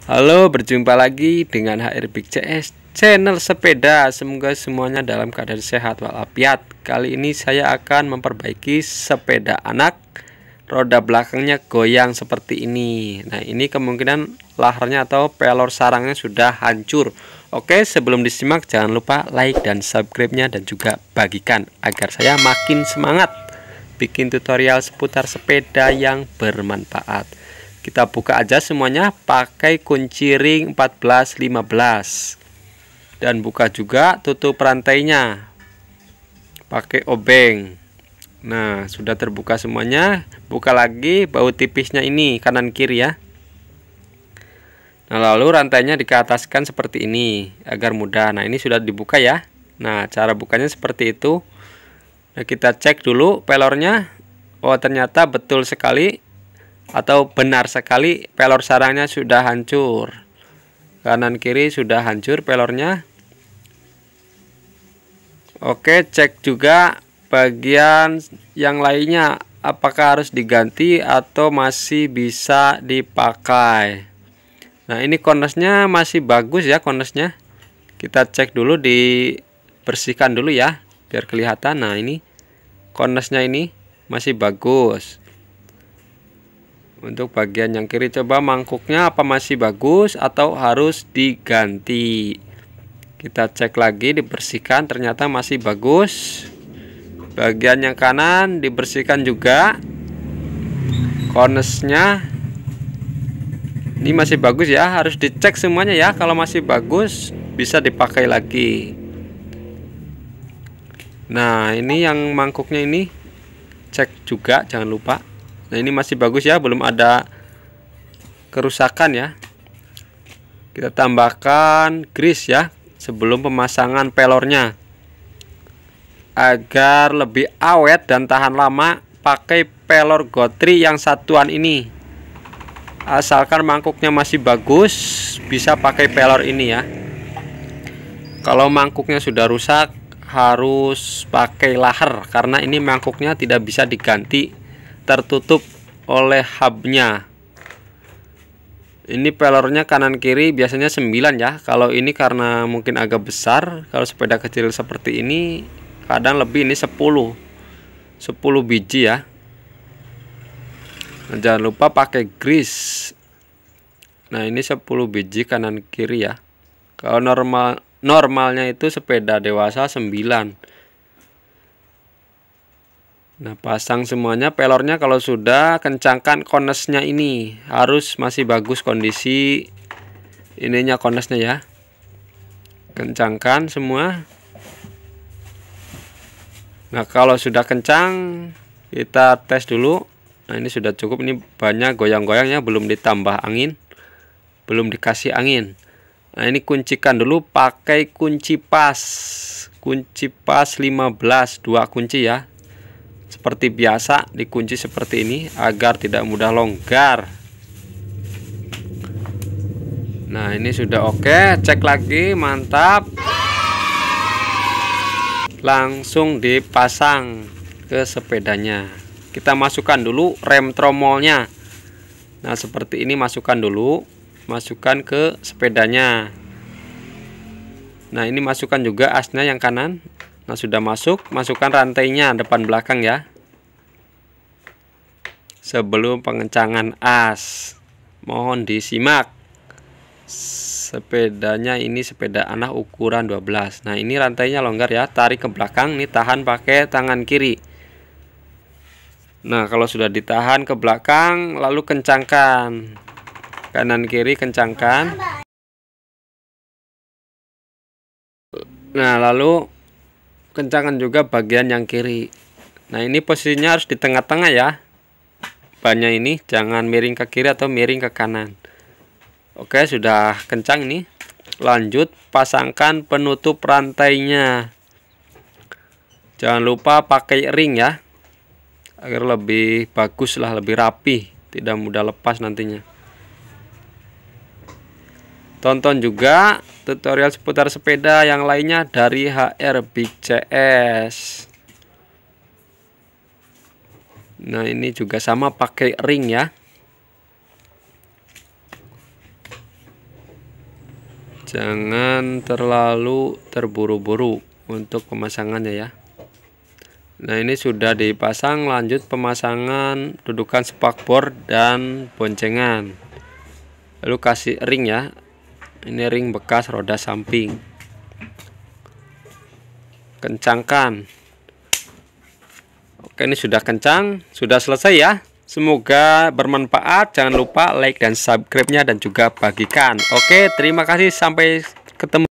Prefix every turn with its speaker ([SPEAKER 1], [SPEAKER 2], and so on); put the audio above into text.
[SPEAKER 1] Halo, berjumpa lagi dengan HR Big CS channel sepeda. Semoga semuanya dalam keadaan sehat walafiat. Kali ini saya akan memperbaiki sepeda anak. Roda belakangnya goyang seperti ini. Nah, ini kemungkinan laharnya atau pelor sarangnya sudah hancur. Oke, sebelum disimak jangan lupa like dan subscribe-nya dan juga bagikan agar saya makin semangat bikin tutorial seputar sepeda yang bermanfaat. Kita buka aja semuanya pakai kunci ring 14-15 dan buka juga tutup rantainya pakai obeng. Nah, sudah terbuka semuanya. Buka lagi baut tipisnya ini kanan kiri ya. Nah, lalu rantainya dikeataskan seperti ini agar mudah. Nah, ini sudah dibuka ya. Nah, cara bukanya seperti itu. Nah, kita cek dulu pelornya. Oh, ternyata betul sekali atau benar sekali pelor sarangnya sudah hancur. Kanan kiri sudah hancur pelornya. Oke, cek juga bagian yang lainnya apakah harus diganti atau masih bisa dipakai. Nah, ini kornesnya masih bagus ya kornesnya. Kita cek dulu, dibersihkan dulu ya biar kelihatan. Nah, ini kornesnya ini masih bagus. Untuk bagian yang kiri coba mangkuknya apa masih bagus atau harus diganti. Kita cek lagi, dibersihkan, ternyata masih bagus. Bagian yang kanan dibersihkan juga. Kornesnya ini masih bagus ya, harus dicek semuanya ya. Kalau masih bagus bisa dipakai lagi. Nah, ini yang mangkuknya ini cek juga jangan lupa. Nah, ini masih bagus ya, belum ada kerusakan ya. Kita tambahkan grease ya sebelum pemasangan pelornya. Agar lebih awet dan tahan lama, pakai pelor gotri yang satuan ini. Asalkan mangkuknya masih bagus, bisa pakai pelor ini ya. Kalau mangkuknya sudah rusak, harus pakai lahar karena ini mangkuknya tidak bisa diganti, tertutup oleh hubnya. Ini pelornya kanan kiri biasanya 9 ya. Kalau ini karena mungkin agak besar, kalau sepeda kecil seperti ini kadang lebih, ini 10 biji ya. Nah, jangan lupa pakai grease. Nah, ini 10 biji kanan kiri ya. Kalau normalnya itu sepeda dewasa 9. Nah, pasang semuanya pelornya. Kalau sudah, kencangkan kornesnya ini. Harus masih bagus kondisi ininya kornesnya ya. Kencangkan semua. Nah, kalau sudah kencang, kita tes dulu. Nah, ini sudah cukup. Ini banyak goyang-goyang ya, belum ditambah angin, belum dikasih angin. Nah, ini kuncikan dulu pakai kunci pas. Kunci pas 15, 2 kunci ya. Seperti biasa dikunci seperti ini agar tidak mudah longgar. Nah, ini sudah oke, cek lagi, mantap. Langsung dipasang ke sepedanya. Kita masukkan dulu rem tromolnya. Nah, seperti ini masukkan dulu, masukkan ke sepedanya. Nah, ini masukkan juga asnya yang kanan. Nah, sudah masuk, masukkan rantainya depan belakang ya. Sebelum pengencangan as, mohon disimak. Sepedanya ini sepeda anak ukuran 12. Nah, ini rantainya longgar ya, tarik ke belakang, nih tahan pakai tangan kiri. Nah, kalau sudah ditahan ke belakang, lalu kencangkan. Kanan kiri kencangkan. Nah, lalu kencangkan juga bagian yang kiri. Nah, ini posisinya harus di tengah-tengah ya. Bannya ini jangan miring ke kiri atau miring ke kanan. Oke, sudah kencang ini. Lanjut pasangkan penutup rantainya. Jangan lupa pakai ring ya, agar lebih bagus lah, lebih rapi, tidak mudah lepas nantinya. Tonton juga tutorial seputar sepeda yang lainnya dari HR Big CS. Nah, ini juga sama pakai ring ya. Jangan terlalu terburu-buru untuk pemasangannya ya. Nah, ini sudah dipasang, lanjut pemasangan dudukan spakbor dan boncengan. Lalu kasih ring ya. Ini ring bekas roda samping. Kencangkan. Oke, ini sudah kencang, sudah selesai ya. Semoga bermanfaat. Jangan lupa like dan subscribe-nya dan juga bagikan. Oke, terima kasih, sampai ketemu.